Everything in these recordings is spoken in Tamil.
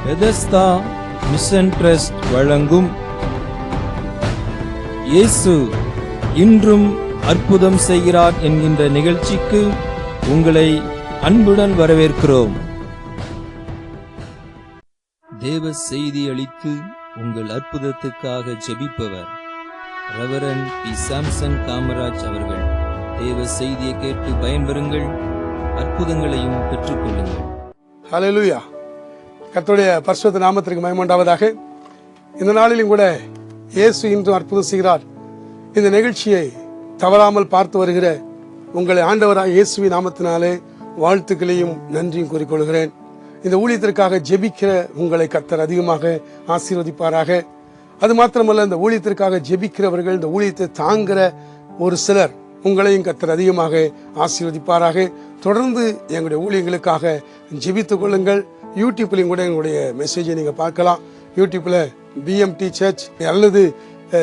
பெதஸ்தா மிஷன் ட்ரஸ்ட் வழங்கும் இயேசு இன்றும் அற்புதம் செய்கிறார் என்கின்ற நிகழ்ச்சிக்கு உங்களை அன்புடன் வரவேற்கிறோம். தேவ செய்தி அளித்து உங்கள் அற்புதத்துக்காக ஜெபிப்பவர் ரெவரண்ட் பி. சாம்சன் காமராஜ் அவர்கள். தேவ செய்தியை கேட்டு பயன்பெறுங்கள், அற்புதங்களையும் பெற்றுக்கொள்ளுங்கள். ஹல்லேலூயா. கர்த்தருடைய பரிசுத்த நாமத்திற்கு மகிமை உண்டாவதாக. இந்த நாளிலும் கூட இயேசு இன்றும் அற்புதம் செய்கிறார் இந்த நிகழ்ச்சியை தவறாமல் பார்த்து வருகிற உங்களை ஆண்டவராக இயேசுவின் நாமத்தினாலே வாழ்த்துக்களையும் நன்றியும் கூறிக்கொள்கிறேன். இந்த ஊழியத்திற்காக ஜெபிக்கிற உங்களை கர்த்தர் அதிகமாக ஆசீர்வதிப்பாராக. அது மாத்திரமல்ல, இந்த ஊழியத்திற்காக ஜெபிக்கிறவர்கள், இந்த ஊழியத்தை தாங்குகிற ஒரு சிலர், உங்களையும் கர்த்தர் அதிகமாக ஆசீர்வதிப்பாராக. தொடர்ந்து எங்களுடைய ஊழியங்களுக்காக ஜெபித்துக் கொள்ளுங்கள். யூடியூப்லையும் கூட எங்களுடைய மெசேஜை நீங்கள் பார்க்கலாம். யூடியூப்பில் BMT சர்ச் அல்லது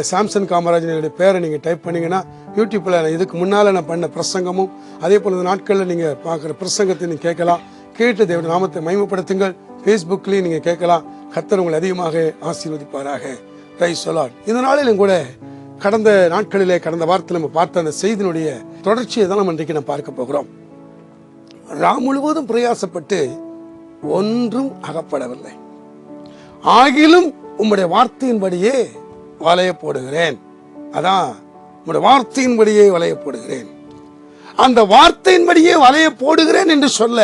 சாம்சன் காமராஜ் என்னுடைய பேரை நீங்கள் டைப் பண்ணிங்கன்னா யூடியூப்பில் இதுக்கு முன்னால் நான் பண்ண பிரசங்கமும் அதே போல் இந்த நாட்களில் நீங்கள் பார்க்குற பிரசங்கத்தை நீங்கள் கேட்கலாம். கேட்டு தேவனுடைய நாமத்தை மகிமைப்படுத்துங்கள். ஃபேஸ்புக்லேயும் நீங்கள் கேட்கலாம். கர்த்தர் உங்களை அதிகமாக ஆசீர்வதிப்பாராக. Price the Lord. இந்த நாளிலும் கூட கடந்த நாட்களிலே, கடந்த வாரத்தில் நம்ம பார்த்த அந்த செய்தியினுடைய தொடர்ச்சியை தான் நம்ம இன்றைக்கு நம்ம பார்க்க போகிறோம். ராம் முழுவதும் பிரயாசப்பட்டு ஒன்றும் அகப்படவில்லை, ஆகிலும் உம்முடைய வார்த்தையின்படியே வலைய போடுகிறேன். அதான் உம்முடைய வார்த்தையின்படியே வலைய போடுகிறேன். அந்த வார்த்தையின்படியே வலைய போடுகிறேன் என்று சொல்ல,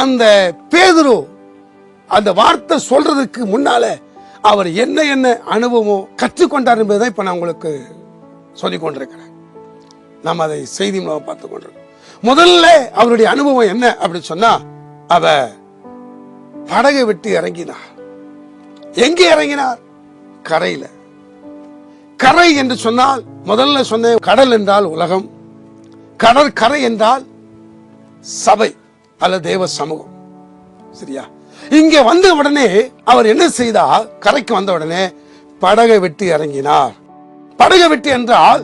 அந்த பேதுரு அந்த வார்த்தை சொல்றதுக்கு முன்னால அவர் என்ன என்ன அனுபவம் கற்றுக்கொண்டார் என்பதை இப்ப நான் உங்களுக்கு சொல்லிக் கொண்டிருக்கிறேன். நாம் அதை செய்தி மூலமாக பார்த்துக் கொண்டிருக்கோம். முதல்ல அவருடைய அனுபவம் என்ன அப்படின்னு சொன்னா, அவர் படகை விட்டு இறங்கினார். எங்கே இறங்கினார்? கரையில. கரை என்று சொன்னால், முதல்ல சொன்ன கடல் என்றால் உலகம், கடற்கரை என்றால் சபை அல்லது தேவ சமூகம். சரியா? இங்கே வந்த உடனே அவர் என்ன செய்தார்? கரைக்கு வந்த உடனே படகை விட்டு இறங்கினார். படகை விட்டு என்றால்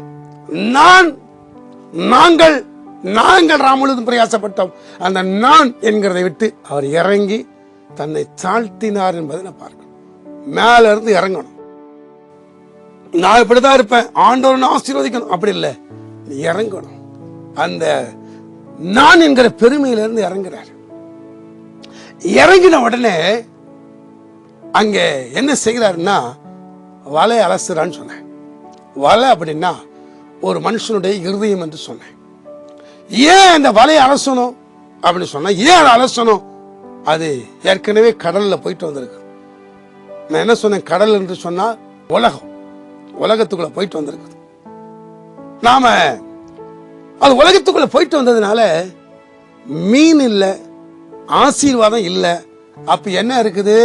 நாங்கள் ராம் முழுவதும் பிரயாசப்பட்டோம். அந்த நான் என்கிறதை விட்டு அவர் இறங்கி தன்னை தாழ்த்தினார் என்பதை நான் பார்க்கணும். மேல இருந்து இறங்கணும். நான் இப்படிதான் இருப்பேன், ஆண்டவரை ஆசீர்வதிக்கணும், அப்படி இல்லை, இறங்கணும். அந்த நான் என்கிற பெருமையிலிருந்து இறங்குறார். இறங்கின உடனே அங்க என்ன செய்கிறாருன்னா, வலை அலசுறான்னு சொன்னேன். வலை அப்படின்னா ஒரு மனுஷனுடைய இருதயம் என்று சொன்னேன். ஏன் அந்த வலையை அலசணும் அப்படின்னு சொன்னா, ஏன் அதை அலசணும்? அது ஏற்கனவே கடல்ல போயிட்டு வந்திருக்கு. நான் என்ன சொன்னேன்? கடல் என்று சொன்னா உலகத்துக்குள்ள போயிட்டு வந்திருக்கு. நாம அது உலகத்துக்குள்ள போயிட்டு வந்ததுனால மீன் இல்லை, ஆசீர்வாதம் இல்லை. அப்ப என்ன இருக்குது?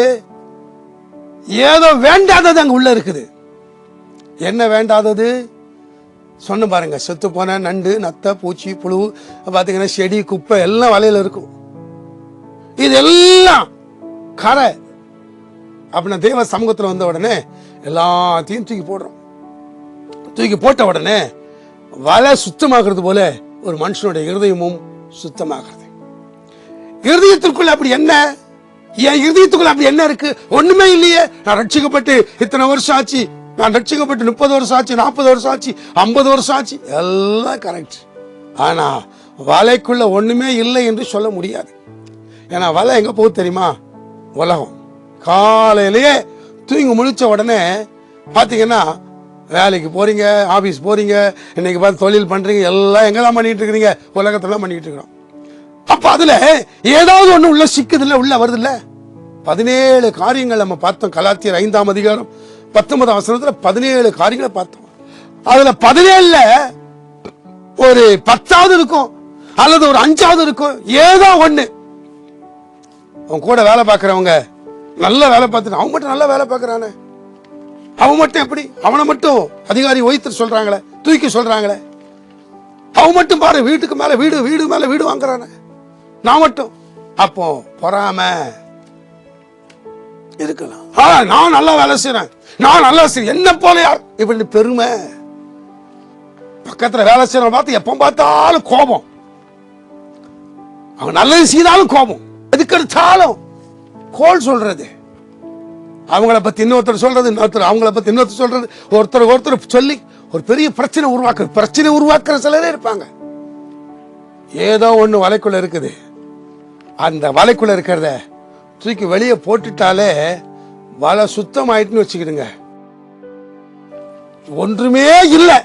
ஏதோ வேண்டாதது அங்க உள்ள இருக்குது. என்ன வேண்டாதது சொன்ன பாருங்க. செத்து போன நண்டு, நத்தை, பூச்சி, புழு, பாத்தீங்கன்னா செடி, குப்பை எல்லாம் வலையில இருக்கும். இதெல்லாம் கரை. அப்படின்னா தேவ சமூகத்தில் வந்த உடனே எல்லாத்தையும் தூக்கி போடுறோம். தூக்கி போட்ட உடனே வலை சுத்தமாகிறது போல ஒரு மனுஷனுடைய இருதயமும் சுத்தமாகிறது. இருதயத்திற்குள்ள அப்படி என்ன? என் இருதயத்துக்குள்ள அப்படி என்ன இருக்கு? ஒண்ணுமே இல்லையே. நான் ரட்சிக்கப்பட்டு இத்தனை வருஷம் ஆச்சு, நான் ரட்சிக்கப்பட்டு 30 வருஷம் ஆச்சு, 40 வருஷம் ஆச்சு, 50 வருஷம் ஆச்சு, எல்லாம் கரெக்ட். ஆனா வலைக்குள்ள ஒண்ணுமே இல்லை என்று சொல்ல முடியாது. ஏன்னா வலை எங்க போகுது தெரியுமா? உலகம். காலையிலேயே தூங்கி முழிச்ச உடனே பாத்தீங்கன்னா, வேலைக்கு போறீங்க, ஆபீஸ் போறீங்க, இன்னைக்கு பார்த்து தொழில் பண்றீங்க, எல்லாம் எங்கதான் பண்ணிட்டு இருக்கிறீங்க? உலகத்துல பண்ணிட்டு இருக்கிறோம். அப்ப அதுல ஏதாவது ஒண்ணு உள்ள சிக்குது இல்ல, உள்ள வருது இல்ல. 17 காரியங்கள் நம்ம பார்த்தோம். கலாத்தியர் 5ஆம் அதிகாரம் 19ஆம் வசனத்துல 17 காரியங்களை பார்த்தோம். அதுல 17ல ஒரு 10வது இருக்கும் அல்லது ஒரு 5வது இருக்கும். ஏதோ ஒண்ணு அவன் கூட வேலை பார்க்கிறவங்க நல்ல வேலை பார்த்துட்டு, அவன் மட்டும் நல்ல வேலை பார்க்கறானே, அவன் மட்டும் எப்படி? அவனை மட்டும் அதிகாரி ஓய்த்து சொல்றாங்களே, தூக்கி சொல்றாங்களே, அவன் மட்டும் பாரு வீட்டுக்கு மேல வீடு, வீடு மேல வீடு வாங்குறானே, நான் மட்டும். அப்போ பொறாம இருக்கலாம். நான் நல்லா வேலை செய்யறேன், நான் நல்லா செய்ய, என்ன போல யார் இப்படி பெருமை. பக்கத்துல வேலை செய்யறவன் பார்த்து எப்ப பார்த்தாலும் கோபம். அவன் நல்லது செய்தாலும் கோபம், எதுக்கு எடுத்தாலும் கோல் சொல்றது. அவங்கள பத்தி இன்னொருத்தர் சொல்றது, இன்னொருத்தர் அவங்கள பத்தி இன்னொருத்தர் சொல்றது, ஒருத்தர் சொல்லி ஒரு பெரிய பிரச்சனை உருவாக்குற சிலரே இருப்பாங்க. ஏதோ ஒண்ணு வலைக்குள்ள இருக்குது, அந்த வலைக்குள்ள இருக்கிறத தூக்கி வெளியே போட்டுட்டாலே வலை சுத்தம் ஆயிட்டுன்னு வச்சுக்கிடுங்க. ஒன்றுமே இல்லை,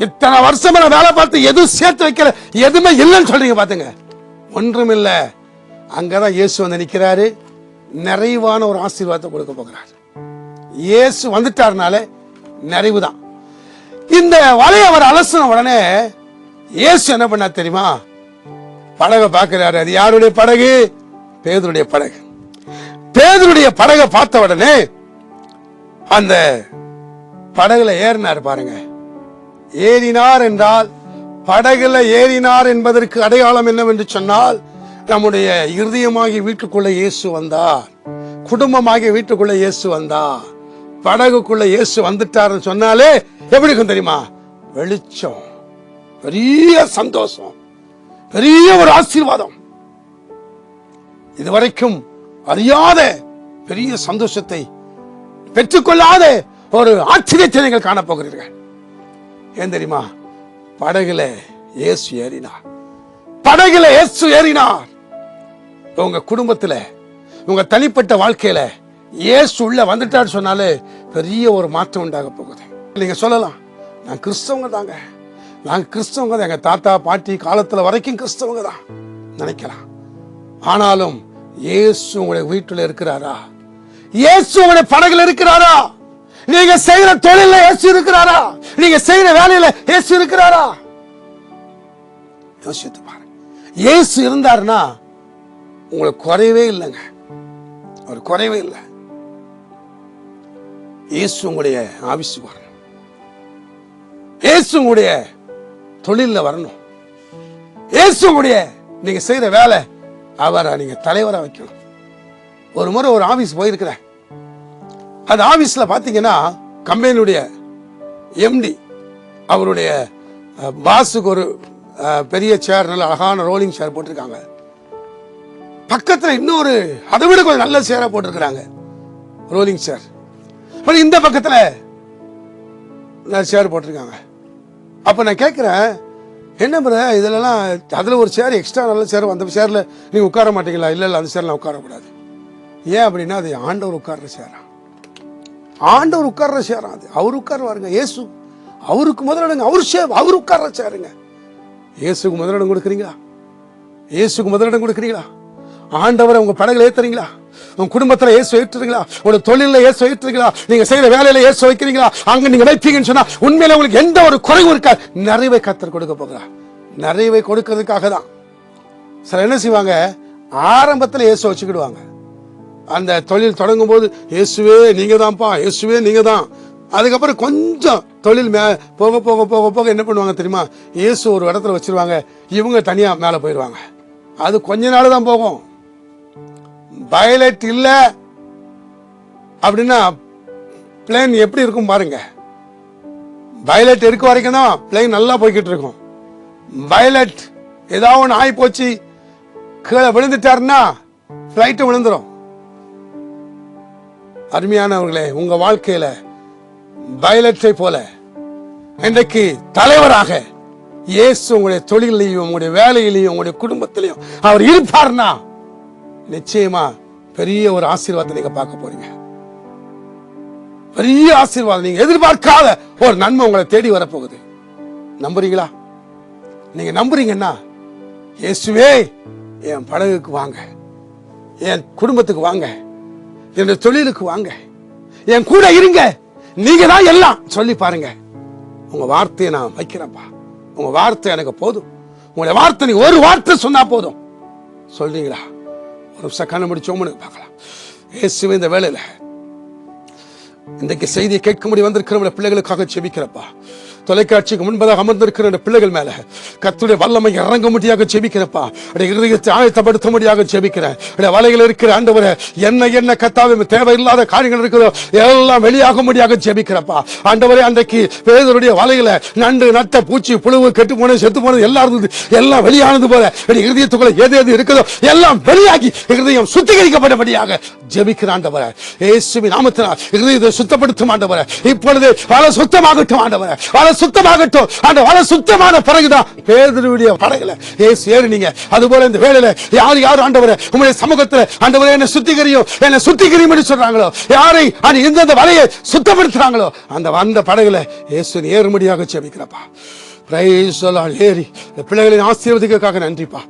இத்தனை வருஷம் வேலை பார்த்து எதுவும் சேர்த்து வைக்கல, எதுவுமே இல்லைன்னு சொல்றீங்க பாத்துங்க. ஒன்றும் இல்லை. அங்கதான் இயேசு வந்து நிக்கிறாரு, நிறைவான ஒரு ஆசீர்வாதத்தை கொடுக்க போகிறார். இயேசு வந்துட்டாருனால நிறைவுதான். இந்த வலையை அவர் அலசின உடனே இயேசு என்ன பண்ணா தெரியுமா? படகை பார்க்கிறாரு. அது யாருடைய படகு? பேதுருடைய படகு. பேதுருடைய படகை பார்த்த உடனே அந்த படகுல ஏறினார் பாருங்க. ஏறினார் என்றால், படகுல ஏறினார் என்பதற்கு அடையாளம் என்னவென்று சொன்னால், நம்முடைய இருதயமாகிய வீட்டுக்குள்ள இயேசு வந்தார், குடும்பமாகிய வீட்டுக்குள்ள இயேசு வந்தார், படகுக்குள்ள இயேசு வந்துட்டாருன்னு சொன்னாலே எப்படி இருக்கும் தெரியுமா? வெளிச்சம், பெரிய சந்தோஷம், பெரிய ஒரு ஆசீர்வாதம். இதுவரைக்கும் அறியாத பெரிய சந்தோஷத்தை பெற்றுக்கொள்ளாத ஒரு ஆச்சரியத்தை நீங்கள் காணப்போகிறீர்கள். ஏன் தெரியுமா? படகுல இயேசு ஏறினார். படகுல இயேசு ஏறினார். உங்க குடும்பத்துல, உங்க தனிப்பட்ட வாழ்க்கையில இயேசு உள்ள வந்துட்டாரு சொன்னாலே பெரிய ஒரு மாற்றம் உண்டாக போகுது. நீங்க சொல்லலாம், நான் கிறிஸ்தவங்க தாங்க, நாங்க கிறிஸ்தவங்க தான், எங்க தாத்தா பாட்டி காலத்துல வரைக்கும் கிறிஸ்தவங்க தான் நினைக்கலாம். ஆனாலும் இயேசு உங்களுடைய வீட்டுல இருக்கிறாரா? இயேசு உங்களுடைய படகுல இருக்கிறாரா? நீங்க செய்யற தொழில இயேசு இருக்கிறாரா? நீங்க செய்யற வேலையில இயேசு இருக்கிறாரா? யோசித்து பாருங்க. இயேசு இருந்தாருன்னா உங்களுக்கு குறைவே இல்லைங்க, ஒரு குறைவே இல்லை. இயேசு உங்களுடைய ஆபீஸுக்கு வரணும், இயேசு உங்களுடைய தொழில வரணும், இயேசு உங்களுடைய நீங்க செய்யற வேலை அவரை நீங்க தலைவரா வைக்கணும். ஒரு முறை ஒரு ஆபீஸ் போயிருக்கிறேன். அந்த ஆபீஸ்ல பாத்தீங்கன்னா கம்பெனியுடைய எம்டி அவருடைய பாஸுக்கு ஒரு பெரிய சேர், நல்ல அழகான ரோலிங் சேர் போட்டிருக்காங்க. பக்கத்துல இன்னொரு அதை விட கொஞ்சம் நல்ல சேரா போட்டிருக்கிறாங்க, ரோலிங் சேர். இந்த பக்கத்துல சேர் போட்டிருக்காங்க. அப்ப நான் கேட்கிறேன், என்ன பிற இதுலலாம் அதுல ஒரு சேர் எக்ஸ்ட்ரா நல்ல சேர், அந்த சேர்ல நீங்க உட்கார மாட்டீங்களா? இல்ல இல்ல, அந்த சேர்ல உட்காரக்கூடாது. ஏன் அப்படின்னா அது ஆண்டவர் உட்கார்ற சேரா, ஆண்டவர் உட்கார்ற சேரா, அது அவர் உட்காருவாருங்க. இயேசு அவருக்கு முதலிடங்க, அவர் உட்கார்ற சேருங்க. இயேசுக்கு முதலிடம் கொடுக்குறீங்களா? இயேசுக்கு முதலிடம் கொடுக்குறீங்களா? ஆண்டவரை உங்க படகுல ஏத்துறீங்களா? உங்க குடும்பத்துல இயேசு ஏற்றுறீங்களா? ஒரு தொழில இயேசு ஏற்றுறீங்களா? நீங்க செய்யற வேலையில இயேசு வைக்கிறீங்களா? அங்க நீங்க வைப்பீங்கன்னு சொன்னா உண்மையில உங்களுக்கு எந்த ஒரு குறைவும் இருக்கா. நிறைவை கர்த்தர் கொடுக்க போகிறார். நிறைவை கொடுக்கிறதுக்காக தான் சில என்ன செய்வாங்க, ஆரம்பத்துல இயேசு வச்சுக்கிடுவாங்க. அந்த தொழில் தொடங்கும் போது இயேசுவே நீங்க தான்ப்பா, இயேசுவே நீங்க தான். அதுக்கப்புறம் கொஞ்சம் தொழில் போக போக போக போக என்ன பண்ணுவாங்க தெரியுமா? இயேசு ஒரு இடத்துல வச்சிருவாங்க, இவங்க தனியா மேல போயிடுவாங்க. அது கொஞ்ச நாள் தான் போகும். பைலட் இல்ல அப்படின்னா பிளேன் எப்படி இருக்கும் பாருங்க. பைலட் இருக்க வரைக்கும் தான் பிளேன் நல்லா போய்கிட்டு இருக்கும். பைலட் ஏதாவது ஒன்று ஆகி போச்சு, கீழே விழுந்துட்டாருன்னா பிளைட் விழுந்துரும். அருமையானவர்களே, உங்க வாழ்க்கையில பைலட்டை போல இன்றைக்கு தலைவராக இயேசு உங்களுடைய தொழிலையும், உங்களுடைய வேலையிலையும், உங்களுடைய குடும்பத்திலையும் அவர் இருப்பார்னா நிச்சயமா பெரிய ஒரு ஆசீர்வாதத்தை நீங்க பார்க்க போறீங்க. பெரிய ஆசீர்வாதம், நீங்க எதிர்பார்க்காத ஒரு நன்மை உங்களை தேடி வரப்போகுது. நம்புறீங்களா? நீங்க நம்புறீங்கன்னா இயேசுவே என் படகுக்கு வாங்க, என் குடும்பத்துக்கு வாங்க, என் தொழிலுக்கு வாங்க, என் கூட இருங்க, நீங்க தான் எல்லாம் சொல்லி பாருங்க. உங்க வார்த்தையை நான் வைக்கிறேன்ப்பா, உங்க வார்த்தை எனக்கு போதும். உங்களுடைய வார்த்தை நீங்க ஒரு வார்த்தை சொன்னா போதும். சொல்றீங்களா? ஒரு நிமிஷம் கண்ண முடிச்சோம்னு பார்க்கலாம். இயேசுவே இந்த வேளையில இன்றைக்கு செய்தியை கேட்கும்படி வந்திருக்கிற பிள்ளைகளுக்காக ஜெபிக்கிறப்பா. தொலைக்காட்சிக்கு முன்பதாக அமர்ந்திருக்கிற பிள்ளைகள் மேல கர்த்தருடைய வல்லமை இறங்க முடியாக ஜெபிக்கிறப்பா. இருதயத்தை ஆயத்தப்படுத்த முடியாக ஜெபிக்கிறேன். வலையில் இருக்கிற ஆண்டவரே, என்ன கர்த்தாவே தேவையில்லாத காரியங்கள் இருக்கிறதோ எல்லாம் வெளியாக முடியாக ஜெபிக்கிறப்பா. ஆண்டவரே, அன்றைக்கு பேதுருடைய வலையில நண்டு, நட்ட, பூச்சி, புழுவு, கெட்டு போனது, செத்து போனது எல்லாம் இருந்தது. எல்லாம் வெளியானது போல இருதயத்துக்குள்ள எது எது இருக்குதோ எல்லாம் வெளியாகி இருதயம் சுத்திகரிக்கப்பட்டபடியாக ஜெபிக்கிற ஆண்டவரே, இயேசுவின் நாமத்தினால் இருதயத்தை சுத்தப்படுத்தும் ஆண்டவரே. இப்பொழுது வலை சுத்தமாகட்டும் ஆண்டவரே, வலை சுத்தமாகட்டும். அந்த வலை சுத்தமான பிறகுதான் பேதுருவுடைய படகுல இயேசு ஏறினீங்க. அதுபோல இந்த வேளையில யார் யார் ஆண்டவரே உங்களுடைய சமூகத்தில் ஆண்டவரே என்னை சுத்திகரியும் என்று சொல்றாங்களோ, யாரை இந்த வலையை சுத்தப்படுத்துறாங்களோ அந்த படகுல இயேசு ஏறும்படியாக ஜெபிக்கிறப்பா. ஏறி பிள்ளைகளின் ஆசீர்வதிக்காக நன்றிப்பா.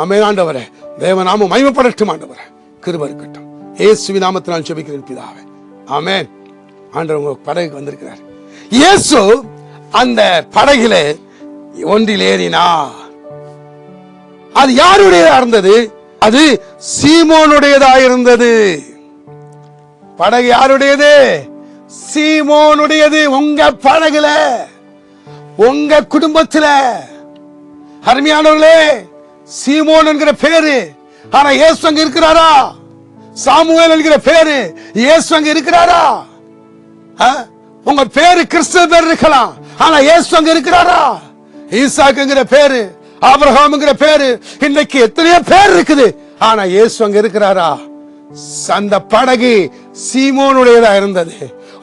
ஆமென் ஆண்டவரே, தேவநாமம் மகிமைப்படட்டும் ஆண்டவரே, கிருபை இருக்கட்டும். இயேசுவின் நாமத்தினால் ஜெபிக்கிறேன் பிதாவே, ஆமென். ஆண்டவர் உங்க படகுக்கு வந்திருக்கிறார். இயேசு அந்த படகிலே ஒன்றில் ஏறினார். அது யாருடையதா இருந்தது? அது சீமோனுடையதா இருந்தது. படகு யாருடையது? சீமோனுடையது. உங்க படகுல, உங்க குடும்பத்துல அருமையானவர்களே, சீமோன் என்கிற பேரு. ஆனா இயேசு அங்க இருக்கிறாரா? சாமுவேல் என்கிற பேரு, இயேசு அங்க இருக்கிறாரா? உங்க பேரு கிறிஸ்துவ பேர் இருக்கலாம், ஆனா இயேசு அங்க இருக்கிறாரா? ஈசாக்குங்கிற பேரு, ஆபிரகாம்ங்கிற பேரு, இன்னைக்கு எத்தனையோ பேர் இருக்குது, ஆனா இயேசு அங்க இருக்கிறாரா? அந்த படகு சீமோனுடையதா இருந்தது.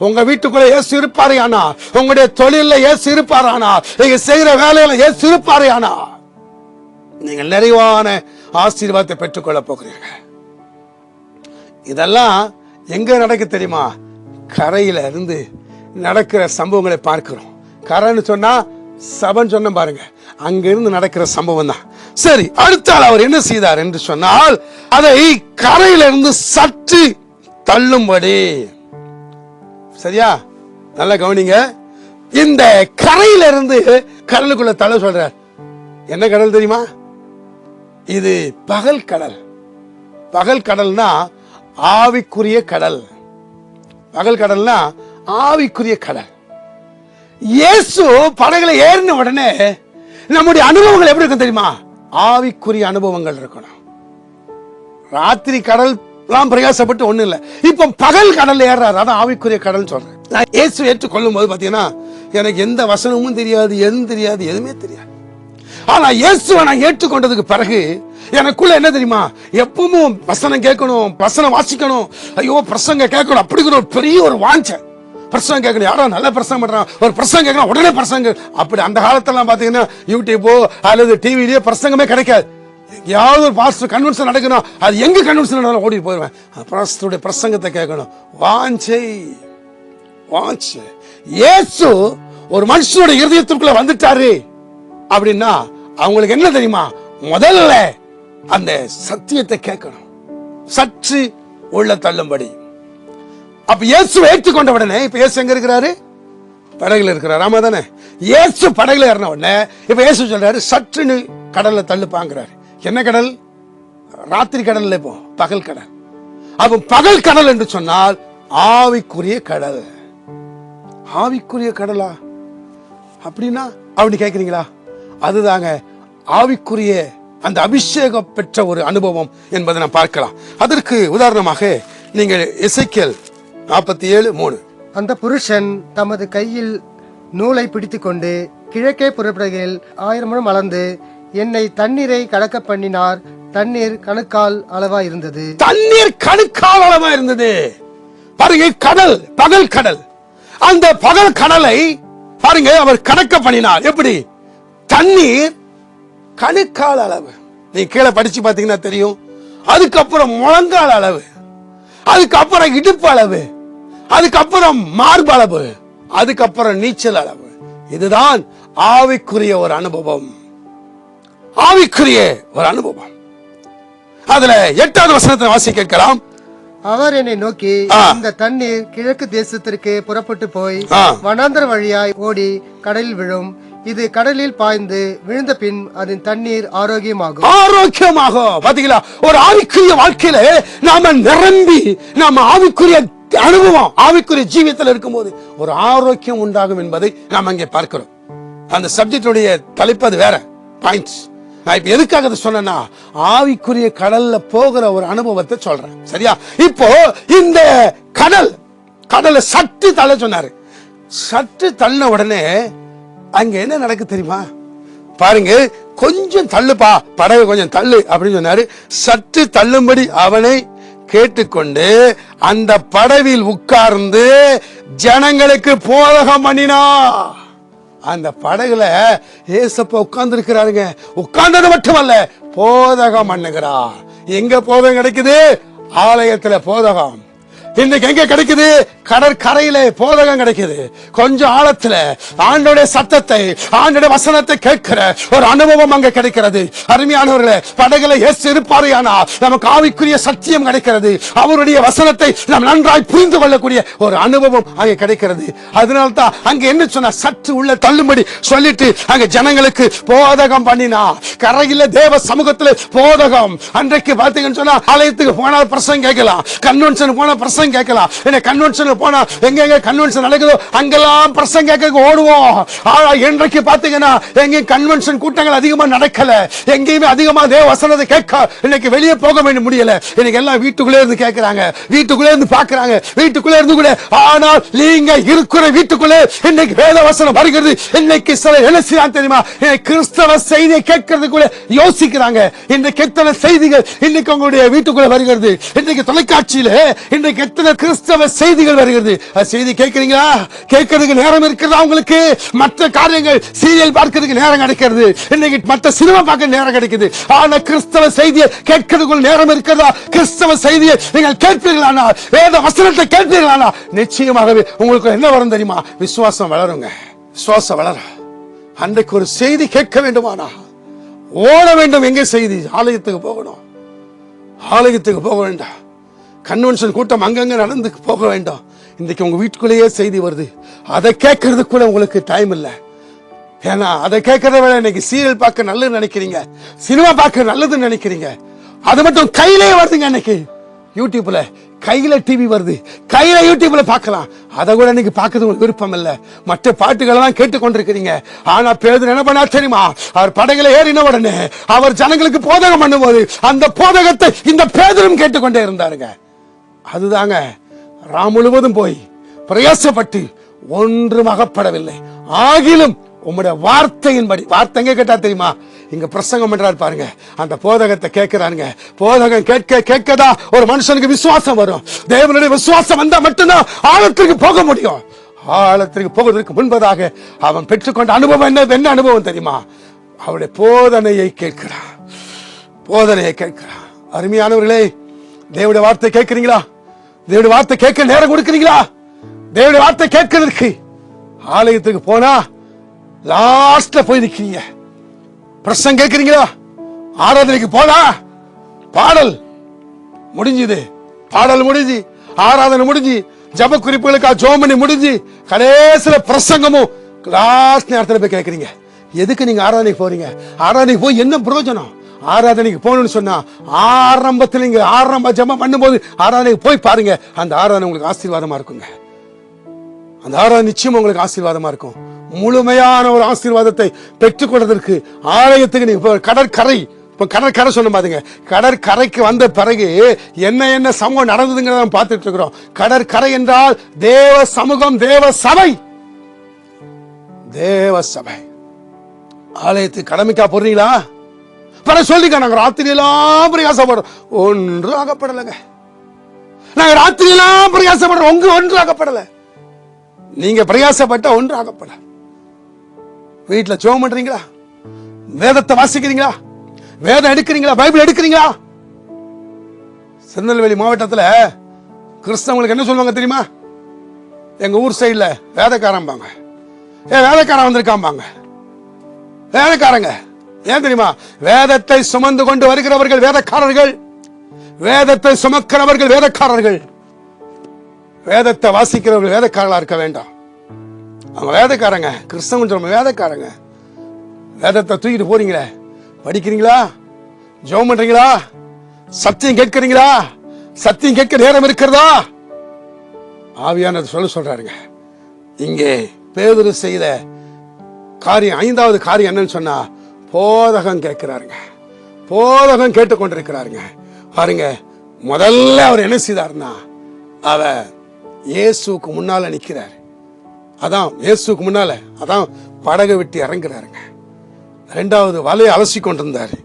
உங்க வீட்டுக்குள்ள இயேசு இருப்பாரு ஆனா, உங்களுடைய தொழில இயேசு இருப்பாரு ஆனா, நீங்க செய்யற வேலையில இயேசு இருப்பாரு ஆனா, நீங்கள் நிறைவான ஆசீர்வாதத்தை பெற்றுக்கொள்ள போகிறீர்கள். இதெல்லாம் எங்க நடக்கு தெரியுமா? கரையில இருந்து நடக்கிற சம்பவங்களை பார்க்கிறோம். கரைன்னு சொன்னா சபன் சொன்ன பாருங்க, அங்க இருந்து நடக்கிற சம்பவம் தான். சரி, அடுத்த அவர் என்ன செய்தார் என்று சொன்னால், அதை கரையில இருந்து சற்று தள்ளும்படி. சரியா? நல்லா கவனிங்க. இந்த கரையில இருந்து கடலுக்குள்ள தள்ள சொல்றார். என்ன கடல் தெரியுமா? இது பகல் கடல். பகல் கடல்னா ஆவிக்குரிய கடல். பகல் கடல்னா ஆவிக்குரிய கடல். இயேசு படகுல ஏறின உடனே நம்முடைய அனுபவங்கள் எப்படி இருக்கும் தெரியுமா? ஆவிக்குரிய அனுபவங்கள் இருக்கணும். ராத்திரி கடல் பிரயாசப்பட்டு ஒண்ணு இல்ல, இப்ப பகல் கடல் ஏறாரு, அதான் ஆவிக்குரிய கடல் சொல்றேன். நான் இயேசு ஏற்றுக்கொள்ளும் போது பாத்தீங்கன்னா எனக்கு எந்த வசனமும் தெரியாது, எதுவும் தெரியாது, எதுவுமே தெரியாது. ஆனா இயேசுவை நான் ஏற்றுக்கொண்டதுக்கு பிறகு எனக்குள்ள என்ன தெரியுமா? எப்பவும் வசனம் கேட்கணும், வசனம் வாசிக்கணும், ஐயோ பிரசங்க கேட்கணும், அப்படிங்கிற ஒரு பெரிய ஒரு வாஞ்சை. பிரசங்கம் கேட்கணும், யாரோ நல்ல பிரசங்கம் பண்றான், ஒரு பிரசங்கம் கேட்கணும், உடனே பிரசங்கம். அப்படி அந்த காலத்துல பாத்தீங்கன்னா யூடியூபோ அல்லது டிவிலயோ பிரசங்கமே கிடைக்காது. யாவது ஒரு பாஸ்டர் கன்வென்ஷன் நடக்கணும், அது எங்க கன்வென்ஷன் நடந்தாலும் ஓடி போயிருவேன். பாஸ்டருடைய பிரசங்கத்தை கேட்கணும். வாஞ்சை. இயேசு ஒரு மனுஷனுடைய இருதயத்திற்குள்ள வந்துட்டாரு அப்படின்னா அவங்களுக்கு என்ன தெரியுமா? முதல்ல அந்த சத்தியத்தை கேட்கணும், சற்று உள்ள தள்ளும்படி. அப்ப இயேசு ஏற்றுக்கொண்ட உடனே, இப்ப இயேசு எங்க இருக்கிறாரு? படகுல இருக்கிறார். ஆமா தானே? இயேசு படகுல ஏறின உடனே இப்ப இயேசு சொல்றாரு, சற்று கடல்ல தள்ளுப்பாங்கிறாரு. என்ன கடல்? ராத்திரி கடல் இல்ல, இப்போ பகல் கடல். அப்ப பகல் கடல் என்று சொன்னால் ஆவிக்குரிய கடல். ஆவிக்குரிய கடலா அப்படின்னா அப்படி கேட்கிறீங்களா? அதுதாங்க ஆவிக்குரிய அந்த அபிஷேகம் பெற்ற ஒரு அனுபவம் என்பதை நாம் பார்க்கலாம். அதற்கு உதாரணமாக நீங்கள் எசேக்கியேல் 47:3. அந்த புருஷன் தமது கையில் நூலை பிடித்துக் கொண்டு கிழக்கே புறப்படுகையில் 1000 முழம் அளந்து என்னை தண்ணீரை கடக்க பண்ணினார். தண்ணீர் கணுக்கால் அளவா இருந்தது. தண்ணீர் கணுக்கால் அளவா இருந்தது. பாருங்க, கடல், பகல் கடல். அந்த பகல் கடலை பாருங்க அவர் கடக்க பண்ணினார். எப்படி? தண்ணீர் கணுக்கால் அளவு. நீங்க கீழே படிச்சு பாத்தீங்கன்னா தெரியும். அதுக்கப்புறம் முழங்கால் அளவு, அதுக்கப்புறம் இடுப்பு அளவு, அதுக்கப்புறம் மார்பு அளவு, அதுக்கப்புறம் நீச்சல் அளவு. இதுதான் ஆவிக்குரிய ஒரு அனுபவம். ஆவிக்குரிய ஒரு அனுபவம். அதுல 8வது வசனத்தை வாசிக்க கேட்கலாம். அவர் என்னை நோக்கி, இந்த தண்ணீர் கிழக்கு தேசத்திற்கு புறப்பட்டு போய் வனாந்தர வழியாய் ஓடி கடலில் விழும். இது கடலில் பாய்ந்து விழுந்த பின் அதன் தண்ணீர் ஆரோக்கியமாகும். பாத்தீங்களா? ஒரு ஆவிக்குரிய வாழ்க்கையில நாம நிரம்பி நாம ஆவிக்குரிய அனுபவம், ஆவிக்குரிய ஜீவியத்தில் இருக்கும் போது ஒரு ஆரோக்கியம் உண்டாகும் என்பதை நாம் அங்கே பார்க்கிறோம். அந்த சப்ஜெக்டுடைய தலைப்பு அது வேற பாயிண்ட்ஸ். நான் இப்ப எதுக்காக அதை சொன்னா, ஆவிக்குரிய கடல்ல போகிற ஒரு அனுபவத்தை சொல்றேன். சரியா? இப்போ இந்த கடலை சற்று தள்ள சொன்னாரு. சற்று தள்ள உடனே அங்க என்ன நடக்கு தெரியுமா? பாருங்க, கொஞ்சம் தள்ளுப்பா, படகு கொஞ்சம் தள்ளு அப்படின்னு சொன்னாரு. சற்று தள்ளும்படி அவனை கேட்டுக்கொண்டு அந்த படவில் உட்கார்ந்து ஜனங்களுக்கு போதகம் பண்ணினா. அந்த படகுல ஏசப்பா உட்கார்ந்து இருக்கிறாருங்க. உட்கார்ந்தது மட்டுமல்ல, போதகம் பண்ணுகிறார். எங்க போதகம் கிடைக்குது? ஆலயத்துல போதகம். இன்னைக்கு எங்க கிடைக்குது? கடற்கரையில போதகம் கிடைக்குது. கொஞ்சம் ஆழத்துல ஆண்டோடைய சத்தத்தை, ஆண்டோடைய வசனத்தை கேட்கிற ஒரு அனுபவம் அங்க கிடைக்கிறது. அருமையானவர்களே, படகுல இயேசு இருப்பாரையானா நமக்கு ஆவிக்குரிய சத்தியம் கிடைக்கிறது. அவருடைய வசனத்தை நாம் நன்றாய் புரிந்து கொள்ளக்கூடிய ஒரு அனுபவம் அங்க கிடைக்கிறது. அதனால்தான் அங்க என்ன சொன்னா, சற்று உள்ள தள்ளும்படி சொல்லிட்டு அங்க ஜனங்களுக்கு போதகம் பண்ணினா. கரையில தேவ சமூகத்துல போதகம். அன்றைக்கு பார்த்தீங்கன்னு சொன்னா, ஆலயத்துக்கு போனா பிரசங்கம் கேட்கலாம், கன்வென்ஷன் போனா பிரசங்கம் கேட்கலாம். கன்வென்ஷன் போனா எங்க கன்வென்ஷன் நடக்குதோ அங்கெல்லாம் பிரசங்கம் கேட்க ஓடுவோம். ஆனா இன்றைக்கு பாத்தீங்கன்னா எங்கேயும் கன்வென்ஷன் கூட்டங்கள் அதிகமா நடக்கல. எங்கேயுமே அதிகமா தேவ வசனத்தை கேட்க இன்னைக்கு வெளியே போக முடியல. இன்னைக்கு எல்லாம் வீட்டுக்குள்ளே இருந்து கேட்கிறாங்க, வீட்டுக்குள்ளே இருந்து பாக்குறாங்க, வீட்டுக்குள்ளே இருந்து கூட. ஆனால் நீங்க இருக்கிற வீட்டுக்குள்ளே இன்னைக்கு வேத வசனம் வருகிறது. இன்னைக்கு சில என்ன செய்யலாம் தெரியுமா? கிறிஸ்தவ செய்தியை கேட்கறதுக்குள்ள யோசிக்கிறாங்க. இன்றைக்கு எத்தனை செய்திகள் இன்னைக்கு உங்களுடைய வீட்டுக்குள்ள வருகிறது. இன்றைக்கு தொலைக்காட்சியில இன்றைக்கு எத்தனை கிறிஸ்தவ செய்திகள் வருகிறது. செய்தி கேட்கிறீங்களா? கேட்கறதுக்கு நேரம் இருக்கிறதா உங்களுக்கு? மற்ற காரியங்கள் சீரியல் பார்க்கிறதுக்கு நேரம் கிடைக்கிறது. இன்னைக்கு மற்ற சினிமா பார்க்க நேரம் கிடைக்குது. ஆனா கிறிஸ்தவ செய்தியை கேட்கறதுக்கு நேரம் இருக்கிறதா? கிறிஸ்தவ செய்தியை நீங்கள் கேட்பீர்களானா, வேத வசனத்தை கேட்பீர்களானா, நிச்சயமாகவே உங்களுக்கு என்ன வரும் தெரியுமா? விசுவாசம் வளருங்க. விசுவாசம் வளரும். அன்றைக்கு ஒரு செய்தி கேட்க வேண்டுமானா ஓட வேண்டும். எங்க செய்தி? ஆலயத்துக்கு போகணும். ஆலயத்துக்கு போக வேண்டாம். கன்வென்ஷன் கூட்டம் அங்கங்க நடந்து போக வேண்டாம். இன்றைக்கு உங்க வீட்டுக்குள்ளேயே செய்தி வருது. அதை கேட்கறதுக்கு கூட உங்களுக்கு டைம் இல்லை. ஏன்னா அதை கேட்கறத விட இன்னைக்கு சீரியல் பார்க்க நல்லதுன்னு நினைக்கிறீங்க, சினிமா பார்க்க நல்லதுன்னு நினைக்கிறீங்க. அது மட்டும் கையிலே வருதுங்க. இன்னைக்கு யூடியூப்ல கையில டிவி வருது, கையில யூடியூப்ல பார்க்கலாம். அதை கூட இன்னைக்கு பார்க்கறது உங்களுக்கு விருப்பம் இல்லை. மற்ற பாட்டுகள் எல்லாம் கேட்டுக்கொண்டிருக்கிறீங்க. ஆனா பேதுரு என்ன பண்ணா தெரியுமா? அவர் படகுல ஏறின உடனே அவர் ஜனங்களுக்கு போதகம் பண்ணும்போது அந்த போதகத்தை இந்த பேதுரும் கேட்டுக்கொண்டே இருந்தாருங்க. அதுதாங்க ராம் முழுவதும் போய் பிரயாசப்பட்டு ஒன்றும் அகப்படவில்லை. ஆகிலும் உம்முடைய வார்த்தையின்படி. வார்த்தை எங்க கேட்டா தெரியுமா? இங்க பிரசங்கம் பண்றாரு பாருங்க. அந்த போதகத்தை கேட்கிறாருங்க. போதகம் கேட்க கேட்கதா ஒரு மனுஷனுக்கு விசுவாசம் வரும். தேவனுடைய விசுவாசம் வந்தா மட்டும்தான் ஆழத்திற்கு போக முடியும். ஆழத்திற்கு போவதற்கு முன்பதாக அவன் பெற்றுக்கொண்ட அனுபவம் என்ன அனுபவம் தெரியுமா? அவருடைய போதனையை கேட்கிறான். போதனையை கேட்கிறான். அருமையானவர்களே, தேவனுடைய வார்த்தை கேட்கிறீங்களா? தேவனுடைய வார்த்தை கேட்க நேரம் கொடுக்கிறீங்களா? தேவனுடைய வார்த்தை கேட்கிறதுக்கு ஆலயத்துக்கு போனா லாஸ்ட்ல போய் நிக்கிறீங்க. பிரசங்கம் கேட்கிறீங்களா? ஆராதனைக்கு போனா பாடல் முடிஞ்சது, பாடல் முடிஞ்சு, ஆராதனை முடிஞ்சு, ஜப குறிப்புகளுக்காக ஜோமணி முடிஞ்சு, கடைசியில பிரசங்கமும் லாஸ்ட் நேரத்தில் போய் கேட்கிறீங்க. எதுக்கு நீங்க ஆராதனைக்கு போறீங்க? ஆராதனைக்கு போய் என்ன பிரயோஜனம்? ஆராதனைக்கு போகணும்னு சொன்னா ஆரம்பத்தில் நீங்க ஆரம்ப ஜெபம் பண்ணும்போது ஆராதனைக்கு போய் பாருங்க. அந்த ஆராதனை உங்களுக்கு ஆசீர்வாதமா இருக்குங்க. அந்த ஆராதனை நிச்சயம் உங்களுக்கு ஆசீர்வாதமா இருக்கும். முழுமையான ஒரு ஆசீர்வாதத்தை பெற்றுக்கொள்வதற்கு ஆலயத்துக்கு நீங்க கடற்கரை, இப்ப கடற்கரை சொன்ன பாருங்க. கடற்கரைக்கு வந்த பிறகு என்ன சமூகம் நடந்ததுங்கிறத பார்த்துட்டு இருக்கிறோம். கடற்கரை என்றால் தேவ சமூகம், தேவ சபை. தேவ சபை. ஆலயத்துக்கு கடமைக்கா போறீங்களா? பல சொல்லிக்க, நாங்க ராத்திரி எல்லாம் பிரயாசப்படுறோம், ஒன்று ஆகப்படலைங்க. நாங்க ராத்திரி எல்லாம் பிரயாசப்படுறோம், ஒன்று ஆகப்படல. நீங்க பிரயாசப்பட்ட ஒன்று ஆகப்பட. வீட்டுல ஜெபம் பண்றீங்களா? வேதத்தை வாசிக்கிறீங்களா? வேதம் எடுக்கிறீங்களா? பைபிள் எடுக்கிறீங்களா? திருநெல்வேலி மாவட்டத்துல கிறிஸ்தவங்களுக்கு என்ன சொல்லுவாங்க தெரியுமா? எங்க ஊர் சைடுல வேதக்காரம்பாங்க. வேதக்காரன் வந்திருக்காம்பாங்க. வேதக்காரங்க ஏன் தெரியுமா? வேதத்தை சுமந்து கொண்டு வருகிறவர்கள் வேதக்காரர்கள், வேதத்தை சுமக்கிறவர்கள் வேதக்காரர்கள். வேதத்தை வாசிக்கிறவர்கள் வேதக்காரர்களா இருக்க வேண்டாம். அவங்க வேதக்காரங்க. கிறிஸ்தவன் சொல்ல வேதக்காரங்க. வேதத்தை தூக்கிட்டு போறீங்களே, படிக்கிறீங்களா? ஜெபம் பண்றீங்களா? சத்தியம் கேட்கிறீங்களா? சத்தியம் கேட்க நேரம் இருக்கிறதா? ஆவியானவர் சொல்றாருங்க. இங்கே பேதுரு செய்த காரியம், 5வது காரியம் என்னன்னு சொன்னா, போதகம் கேட்கிறாருங்க. போதகம் கேட்டுக்கொண்டிருக்கிறாருங்க. பாருங்க, முதல்ல அவர் என்ன செய்தார்னா, அவர் இயேசுக்கு முன்னால நிக்கிறார். அதான் இயேசுக்கு முன்னால, அதான் படகை விட்டு இறங்குறாருங்க. 2வது வலையை அலசி கொண்டிருந்தாரு.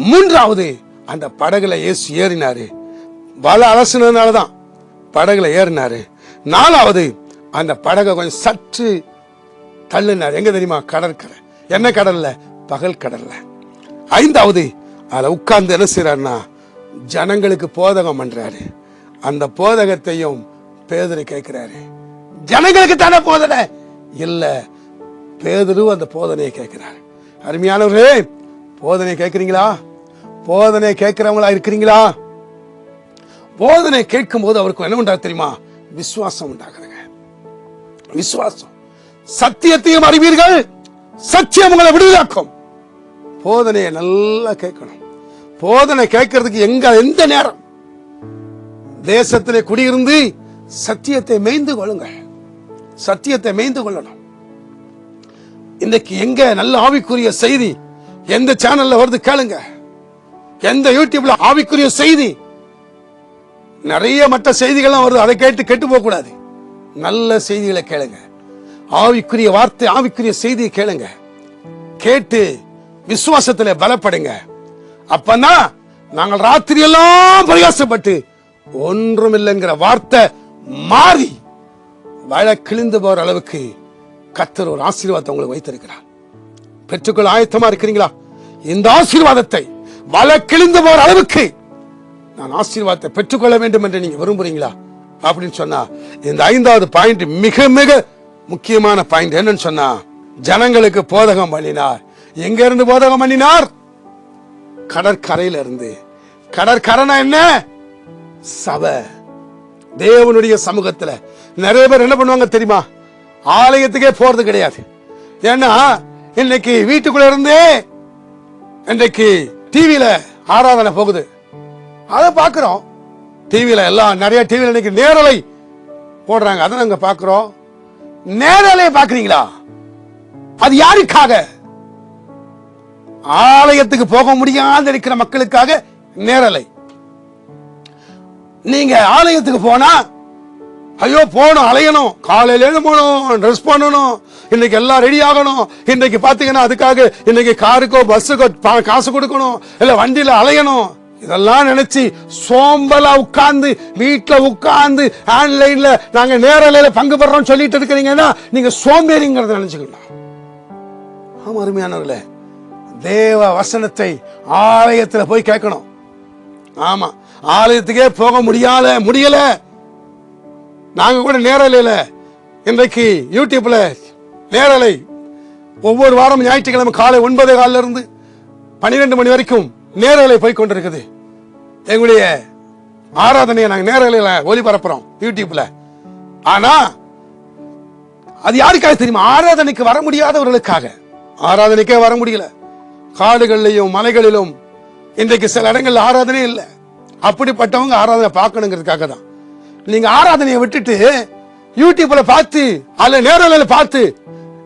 3வது அந்த படகுல இயேசு ஏறினாரு. வலை அலசுனதுனாலதான் படகுல ஏறினாரு. 4வது அந்த படகை கொஞ்சம் சற்று தள்ளினார். எங்க தெரியுமா? கடற்கரை. என்ன கடல்ல? பகல் கடல்ல. 5வது அதுல உட்கார்ந்து என்ன செய்யறாருன்னா ஜனங்களுக்கு போதகம் பண்றாரு. அந்த போதகத்தையும் பேதுரு கேட்கிறாரு. ஜனங்களுக்கு தானே போதனை இல்ல, பேதுரு அந்த போதனையை கேட்கிறாரு. அருமையானவர்களே, போதனை கேட்கிறீங்களா? போதனை கேட்கிறவங்களா இருக்கிறீங்களா? போதனை கேட்கும் போது அவருக்கு என்ன உண்டாக தெரியுமா? விசுவாசம் உண்டாகுதுங்க. விசுவாசம். சத்தியத்தையும் அறிவீர்கள், சத்தியம் உங்களை விடுதலாக்கும். போதனையை நல்லா கேட்கணும். போதனை கேட்கறதுக்கு எந்த நேரம் தேசத்திலே குடியிருந்து சத்தியத்தை மேய்ந்து கொள்ளுங்க. சத்தியத்தை மேய்ந்து கொள்ளணும். இன்னைக்கு எங்க நல்ல ஆவிக்குரிய செய்தி எந்த சேனல்ல வருது கேளுங்க. எந்த யூடியூப்ல ஆவிக்குரிய செய்தி, நிறைய மற்ற செய்திகள்லாம் வருது, அதை கேட்டு கெட்டு போக கூடாது. நல்ல செய்திகளை கேளுங்க. ஆவிக்குரிய வார்த்தை, ஆவிக்குரிய செய்தியை கேளுங்க. கேட்டு விசுவாசத்துல பலப்படுங்க. அப்பதான் நாங்கள் ராத்திரி எல்லாம் பிரயாசப்பட்டு ஒன்றுமில்லைங்கிற வார்த்தை மாறி வழ கிழிந்து போற அளவுக்கு கர்த்தர் ஒரு ஆசீர்வாதத்தை உங்களுக்கு வைத்திருக்கிறார். பெற்றுக்கொள்ள ஆயத்தமா இருக்கிறீங்களா? இந்த ஆசீர்வாதத்தை வழ கிழிந்து போற அளவுக்கு நான் ஆசீர்வாதத்தை பெற்றுக்கொள்ள வேண்டும் என்று நீங்க விரும்புறீங்களா? அப்படின்னு சொன்னா இந்த 5வது பாயிண்ட் மிக மிக முக்கியமான பாயிண்ட். என்னன்னு சொன்னா, ஜனங்களுக்கு போதகம் பண்ணினார். எங்க இருந்து போதகம் பண்ணினார்? கடற்கரையில இருந்து. கடற்கரைனா என்ன? சபை, தேவனுடைய சமூகத்துல. நிறைய பேர் என்ன பண்ணுவாங்க தெரியுமா? ஆலயத்துக்கே போறது கிடையாது. ஏன்னா இன்னைக்கு வீட்டுக்குள்ள இருந்தே இன்றைக்கு டிவியில ஆராதனை போகுது, அதை பாக்குறோம். டிவியில எல்லாம் நிறைய டிவியில இன்னைக்கு நேரலை போடுறாங்க, அதை நாங்க பாக்குறோம். நேரலை பாக்குறீங்களா? அது யாருக்காக? ஆலயத்துக்கு போக முடியாத இருக்கிற மக்களுக்காக நேரலை. நீங்க ஆலயத்துக்கு போனா ஐயோ போகணும், அலையணும், காலையில போகணும், ட்ரெஸ் பண்ணணும், இன்னைக்கு எல்லாம் ரெடி ஆகணும். இன்னைக்கு பாத்தீங்கன்னா அதுக்காக இன்னைக்கு காருக்கோ பஸ்ஸுக்கோ காசு கொடுக்கணும், இல்ல வண்டியில அலையணும். இதெல்லாம் நினைச்சு சோம்பலா உட்கார்ந்து வீட்டுல உட்கார்ந்து ஆன்லைன்ல நாங்க நேரலையில பங்கு பெறோம் சொல்லிட்டு இருக்கிறீங்கன்னா நீங்க சோம்பேறிங்கிறத நினைச்சுக்கலாம். ஆமா அருமையானவர்களே, தேவ வசனத்தை ஆலயத்துல போய் கேட்கணும். ஆமா, ஆலயத்துக்கே போக முடியல. நாங்க கூட நேரலையில இன்றைக்கு யூடியூப்ல நேரலை ஒவ்வொரு வாரம் ஞாயிற்றுக்கிழமை காலை 9:15 இருந்து 12 மணி வரைக்கும் நேரலை போய் கொண்டிருக்குது. எங்களுடைய ஆராதனையை நாங்க நேரலையில ஒளிபரப்புறோம் யூடியூப்ல. ஆனா அது யாருக்காக தெரியுமா? ஆராதனைக்கு வர முடியாதவர்களுக்காக. ஆராதனைக்கே வர முடியல, காடுகளிலும் மலைகளிலும் இன்றைக்கு சில இடங்கள்ல ஆராதனை இல்லை. அப்படிப்பட்டவங்க ஆராதனை பார்க்கணுங்கிறதுக்காக தான். நீங்க ஆராதனையை விட்டுட்டு யூடியூப்ல பார்த்து அல்ல நேரலையில பார்த்து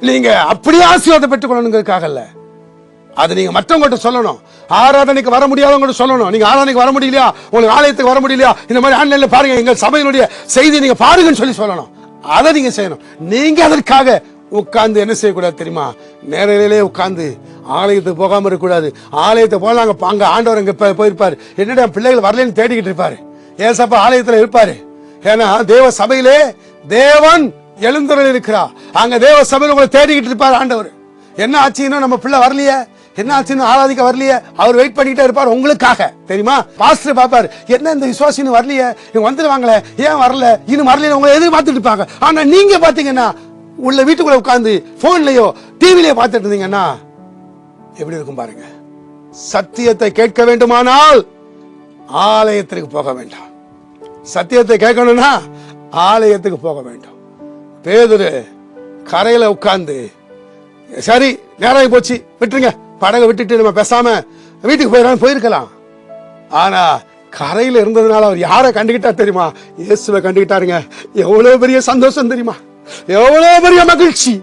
நீங்க அப்படியே ஆசீர்வாதம் பெற்றுக்கொள்ளணுங்கிறதுக்காக இல்ல. அது நீங்க மற்றவங்கள்ட்ட சொல்லணும். ஆராதனைக்கு வர முடியாதவங்க சொல்லணும், நீங்க ஆராதனைக்கு வர முடியலையா, உங்களுக்கு ஆலயத்துக்கு வர முடியலையா, இந்த மாதிரி ஆன்லைன்ல பாருங்க, எங்க சபையினுடைய செய்தி நீங்க பாருங்கன்னு சொல்லணும். அதை நீங்க செய்யணும். நீங்க அதற்காக உட்கார்ந்து என்ன செய்யக்கூடாது தெரியுமா? நேரலையிலே உட்கார்ந்து ஆலயத்துக்கு போகாம இருக்கக்கூடாது. ஆலயத்தை போல அங்க ஆண்டவர் அங்க போயிருப்பாரு, என்னடா பிள்ளைகள் வரலன்னு தேடிக்கிட்டு இருப்பாரு. ஏசப்பா ஆலயத்துல இருப்பாரு. ஏன்னா தேவ சபையிலே தேவன் எழுந்தருள் இருக்கிறார். அங்க தேவ சபையில உங்களை தேடிக்கிட்டு இருப்பாரு ஆண்டவர். என்ன ஆச்சுன்னா நம்ம பிள்ளை வரலையே, என்ன ஆச்சுன்னு ஆராதிக்க வரலையே, அவர் வெயிட் பண்ணிட்டே இருப்பார் உங்களுக்காக. தெரியுமா? பாஸ்டர் பாப்பாரு, என்ன இந்த விசுவாசின்னு வரலையே, இவங்க வந்துடுவாங்களே, ஏன் வரல, இன்னும் வரல, உங்களை எதிர்பார்த்துட்டு இருப்பாங்க. ஆனா நீங்க பாத்தீங்கன்னா உள்ள வீட்டுக்குள்ள உட்கார்ந்து போன்லயோ டிவிலயோ பார்த்துட்டு இருந்தீங்கன்னா எப்படி இருக்கும் பாருங்க. சத்தியத்தை கேட்க வேண்டுமானால் ஆலயத்திற்கு போக வேண்டாம். சத்தியத்தை கேட்கணும்னா ஆலயத்துக்கு போக வேண்டும். பேதுரு கரையில உட்கார்ந்து, சரி நேரம் போச்சு விட்டுருங்க, படகை விட்டுட்டு நம்ம பேசாம வீட்டுக்கு போயிருக்கலாம். ஆனா கரையில இருந்ததுனால அவர் யாரை கண்டுகிட்டா தெரியுமா? இயேசுவை கண்டுகிட்டாருங்க. எவ்வளவு பெரிய சந்தோஷம் தெரியுமா? எவ்வளவு பெரிய மகிழ்ச்சி.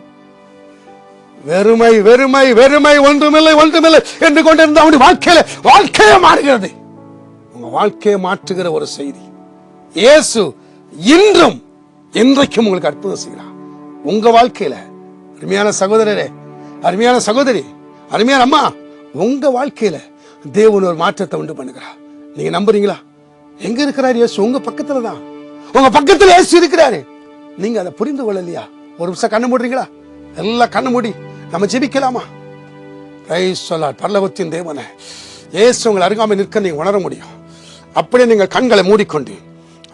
வெறுமை வெறுமை வெறுமை, ஒன்றுமில்லை ஒன்றுமில்லை என்று கொண்டிருந்த அவனுடைய வாழ்க்கையை மாறுகிறது. உங்க வாழ்க்கையை மாற்றுகிற ஒரு செய்தி. இயேசு இன்றும் இன்றைக்கும் உங்களுக்கு அற்புதம் செய்கிறார் உங்க வாழ்க்கையில. அருமையான சகோதரரே, அருமையான சகோதரி, அருமையான அம்மா, உங்க வாழ்க்கையில தேவன் ஒரு மாற்றத்தை உண்டு பண்ணுகிறார். நீங்க நம்புறீங்களா? எங்க இருக்கிறார் இயேசு? உங்க பக்கத்துல தான். உங்க பக்கத்துல இயேசு இருக்கிறாரு. நீங்க அதை புரிந்து கொள்ளலையா? ஒரு நிமிஷம் கண்ணு மூடுறீங்களா? எல்லாம் கண்ணு மூடி நம்ம ஜெபிக்கலாமா? Price the Lord. பரலோகத்தின் தேவனே, இயேசு உங்கள் அருகாமையில் நிற்க நீங்க உணர முடியும். அப்படியே நீங்கள் கண்களை மூடிக்கொண்டு,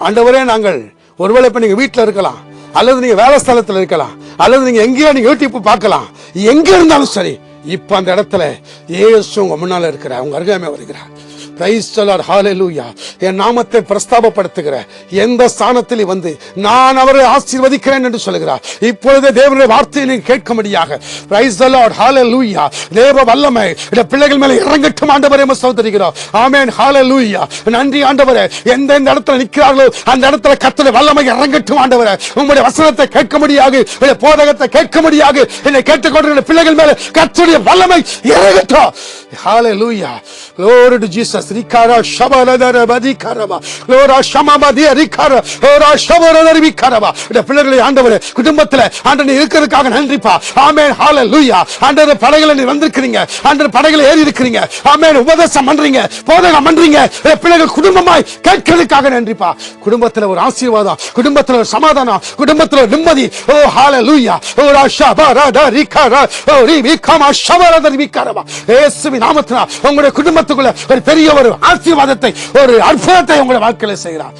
ஆண்டவரே, நாங்கள் ஒருவேளை இப்ப நீங்க வீட்டுல இருக்கலாம், அல்லது நீங்க வேலை ஸ்தலத்துல இருக்கலாம், அல்லது நீங்க எங்கேயோ நீங்க யூடியூப் பார்க்கலாம், எங்க இருந்தாலும் சரி, இப்ப அந்த இடத்துல இயேசு உங்க முன்னால இருக்கிறார், உங்க அருகாமை வருகிறார். Price the Lord. ஹalleluya. என் நாமத்தை பிரஸ்தாபப்படுத்துகிற எந்த ஸ்தானத்தில் வந்து நான் அவரை ஆசீர்வதிக்கிறேன் என்று சொல்கிறார். இப்பொழுது தேவனுடைய வார்த்தையை நீங்க கேட்கும்படியாக, பிரைஸ் தி லார்ட். ஹalleluya. தேவ வல்லமை இந்த பிள்ளைகள் மேல இறங்கட்டும் ஆண்டவரே, ஸ்தோத்திரிக்கிறோம். ஆமென். ஹalleluya. நன்றி ஆண்டவரே. எந்த இடத்துல நிற்கிறார்களோ அந்த இடத்துல கர்த்தருடைய வல்லமை இறங்கட்டும் ஆண்டவரே. உம்முடைய வசனத்தை கேட்கும்படியாக, உம்முடைய போதகத்தை கேட்கும்படியாக என்னை கேட்டுக்கொண்டிருக்கிற பிள்ளைகள் மேல கர்த்தருடைய வல்லமை இறங்கட்டும். ஹalleluya. Glory to Jesus. Rikara shabaladara badikaraba. Glory shamabadi rikara. Ora shabaladara bikaraba. இந்த பிள்ளைகளை ஆண்டவரே குடும்பத்துல ஆண்டவரே இருக்கிறதுக்காக நன்றிப்பா. ஆமென். ஹalleluya. ஆண்டவரே படைகளை நீ வந்திருக்கீங்க. ஆண்டவரே படைகளை ஏறி இருக்கீங்க. ஆமென். உபதேசம் பண்றீங்க, போதகம் பண்றீங்க. இந்த பிள்ளைகள் குடும்பமாய் கேட்கிறதுக்காக நன்றிப்பா. குடும்பத்துல ஒரு ஆசீர்வாதம், குடும்பத்துல ஒரு சமாதானம், குடும்பத்துல ஒரு நிம்மதி. ஓ ஹalleluya. ora shabaladara rikara. ஓ ரிபிகமா shabaladara bikaraba. இயேசுவின் நாமத்தினால் உங்களுடைய குடும்பத்துக்குள்ள ஒரு பெரிய ஒரு ஆசீர்வாதத்தை, ஒரு அற்புதத்தை உங்களுடைய வாழ்க்கையில செய்கிறார்.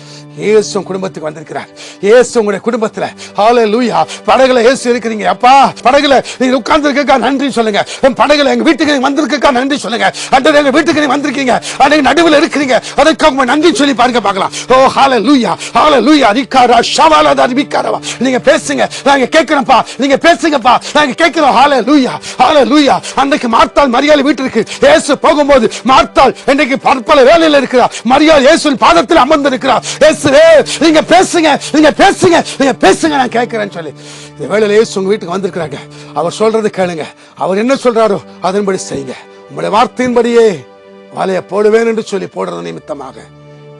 இயேசு குடும்பத்துக்கு வந்திருக்கிறார். இயேசு உங்களுடைய குடும்பத்துல. ஹalleluya. படகுல இயேசு இருக்கிறீங்க. அப்பா, படகுல நீங்க உட்கார்ந்து இருக்கா நன்றி சொல்லுங்க. படகுல எங்க வீட்டுக்கு நீங்க வந்திருக்கா நன்றி சொல்லுங்க. அண்டர் எங்க வீட்டுக்கு நீங்க வந்திருக்கீங்க, அன்னைக்கு நடுவில் இருக்கிறீங்க, அதற்காக நன்றி சொல்லி பாருங்க பார்க்கலாம். ஓ ஹalleluya. ஹalleluya. ரிகாரா ஷவாலா ரிபிகாரா. நீங்க பேசுங்க, நாங்க கேட்கிறோம்ப்பா. நீங்க பேசுங்கப்பா, நாங்க கேட்கிறோம். ஹalleluya. ஹalleluya. அன்னைக்கு மார்த்தாள் மரியாள் வீட்டுக்கு இயேசு போகும்போது, மார்த்தாள் இன்னைக்கு பற்பல வேலையில இருக்கிறார், மரியாள் இயேசுவின் பாதத்தில் அமர்ந்து இருக்கிறார். நீங்க பேசுங்க, நீங்க பேசுங்க, நீங்க பேசுங்க, நான் கேட்கிறேன்னு சொல்லி இந்த வேளையில இயேசு உங்க வீட்டுக்கு வந்திருக்கிறாங்க. அவர் சொல்றது கேளுங்க. அவர் என்ன சொல்றாரோ அதன்படி செய்யுங்க. உங்களுடைய வார்த்தையின்படியே வாழைய போடுவேன் என்று சொல்லி போடுறது நிமித்தமாக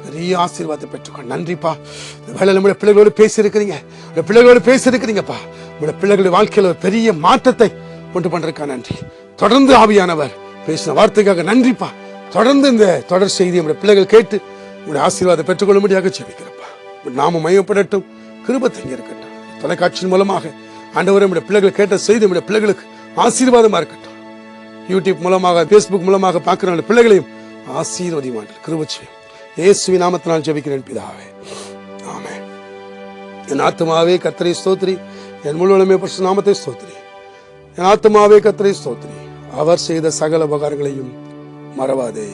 பெரிய ஆசீர்வாதத்தை பெற்றுக்கொள்ள நன்றிப்பா. இந்த வேளையில நம்முடைய பிள்ளைகளோடு பேசியிருக்கிறீங்க, உங்களுடைய பிள்ளைகளோடு பேசியிருக்கிறீங்கப்பா. உங்களுடைய பிள்ளைகளுடைய வாழ்க்கையில் ஒரு பெரிய மாற்றத்தை கொண்டு பண்றதுக்கா நன்றி. தொடர்ந்து ஆவியானவர் பேசின வார்த்தைக்காக நன்றிப்பா. தொடர்ந்து இந்த தொடர் செய்தி நம்முடைய பிள்ளைகள் கேட்டு உங்களுடைய ஆசீர்வாதத்தை பெற்றுக்கொள்ளும்படியாக ஜெபிக்கிறப்பா. நாம மையப்படட்டும், கிருபை தங்கி இருக்கட்டும். தொலைக்காட்சியின் மூலமாக ஆண்டவரே நம்முடைய பிள்ளைகள் கேட்ட செய்தி நம்முடைய பிள்ளைகளுக்கு ஆசீர்வாதமா இருக்கட்டும். யூடியூப் மூலமாக, பேஸ்புக் மூலமாக பார்க்கிற பிள்ளைகளையும் ஆசீர்வதிமார்கள் கிருபை செய்யும். இயேசுவின் நாமத்தினால் ஜெபிக்கிறேன் பிதாவே, ஆமென். என் ஆத்துமாவே கர்த்தரை ஸ்தோத்திரி, என் முழுவதுமே பரிசுத்த நாமத்தை ஸ்தோத்திரி. என் ஆத்துமாவே கர்த்தரை ஸ்தோத்திரி, அவர் செய்த சகல உபகாரங்களையும் மறவாதே.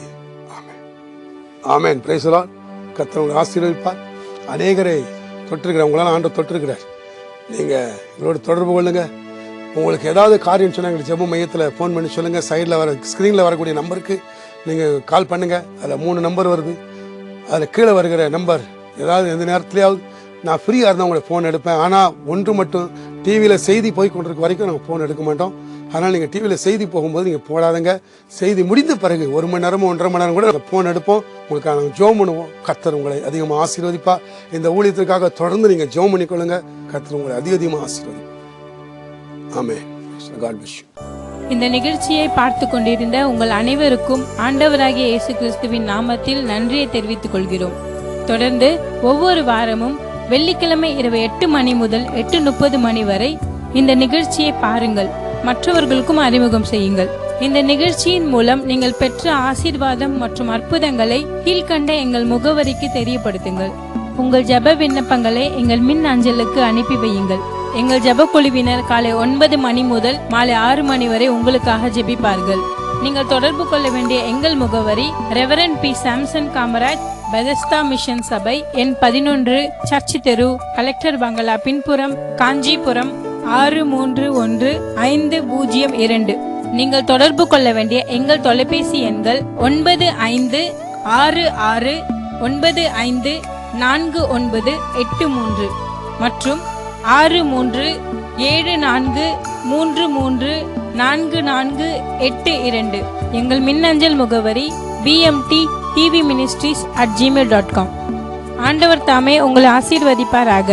ஆமென். Praise the Lord. கர்த்தர் உங்களை ஆசீர்வதிப்பார். அநேகரை தொட்டிருக்கிறார், உங்களால் ஆண்டவர் தொட்டிருக்கிறார். நீங்க எங்களோட தொடர்பு கொள்ளுங்க. உங்களுக்கு ஏதாவது காரியம் சொன்னா எங்களுக்கு ஜெப மையத்தில் ஃபோன் பண்ணி சொல்லுங்க. சைடில் வர ஸ்க்ரீனில் வரக்கூடிய நம்பருக்கு நீங்கள் கால் பண்ணுங்க. அதில் 3 நம்பர் வருது. அதில் கீழே வருகிற நம்பர் ஏதாவது எந்த நேரத்துலையாவது நான் ஃப்ரீயாக இருந்தால் உங்களை ஃபோன் எடுப்பேன். ஆனால் ஒன்று மட்டும், டிவியில் செய்தி போய் கொண்டிருக்க வரைக்கும் நாங்கள் ஃபோன் எடுக்க மாட்டோம். அதனால் நீங்கள் டிவியில் செய்தி போகும்போது நீங்கள் போடாதுங்க. செய்தி முடிந்த பிறகு 1 மணி நேரமோ 1.5 மணி நேரம் கூட நாங்கள் ஃபோன் எடுப்போம். உங்களுக்கு நாங்கள் ஜெபம் பண்ணுவோம். கர்த்தர் உங்களை அதிகமாக ஆசீர்வதிப்பா. இந்த ஊழியத்திற்காக தொடர்ந்து நீங்கள் ஜெபம் பண்ணிக்கொள்ளுங்க. கர்த்தர் உங்களை அதிகமாக ஆசீர்வதிப்பா. ஆமென். God bless you. இந்த நிகழ்ச்சியை பார்த்து கொண்டிருந்த உங்கள் அனைவருக்கும் ஆண்டவராகிய இயேசு கிறிஸ்துவின் நாமத்தில் நன்றியை தெரிவித்துக் கொள்கிறோம். தொடர்ந்து ஒவ்வொரு வாரமும் வெள்ளிக்கிழமை இரவு 8 மணி முதல் 8:30 மணி வரை இந்த நிகழ்ச்சியை பாருங்கள், மற்றவர்களுக்கும் அறிமுகம் செய்யுங்கள். இந்த நிகழ்ச்சியின் மூலம் நீங்கள் பெற்ற ஆசீர்வாதம் மற்றும் அற்புதங்களை கீழ்கண்ட எங்கள் முகவரிக்கு தெரியப்படுத்துங்கள். உங்கள் ஜெப விண்ணப்பங்களை எங்கள் மின் அஞ்சலுக்கு அனுப்பி வையுங்கள். எங்கள் ஜெப குழுவினர் காலை 9 மணி முதல் மாலை 6 மணி வரை உங்களுக்காக ஜெபிப்பார்கள். நீங்கள் தொடர்பு கொள்ள வேண்டிய எங்கள் முகவரி reverend P. Samson Kamaraj, Bethesda mission சபை, எண் 11, சர்ச் தெரு, கலெக்டர் பங்களா பின்புறம், காஞ்சிபுரம் 631502. நீங்கள் தொடர்பு கொள்ள வேண்டிய எங்கள் தொலைபேசி எண்கள் 9569544983 மற்றும் 6374344482. எங்கள் மின்னஞ்சல் முகவரி bmttvministries@gmail.com. ஆண்டவர் தாமே உங்களை ஆசீர்வதிப்பாராக.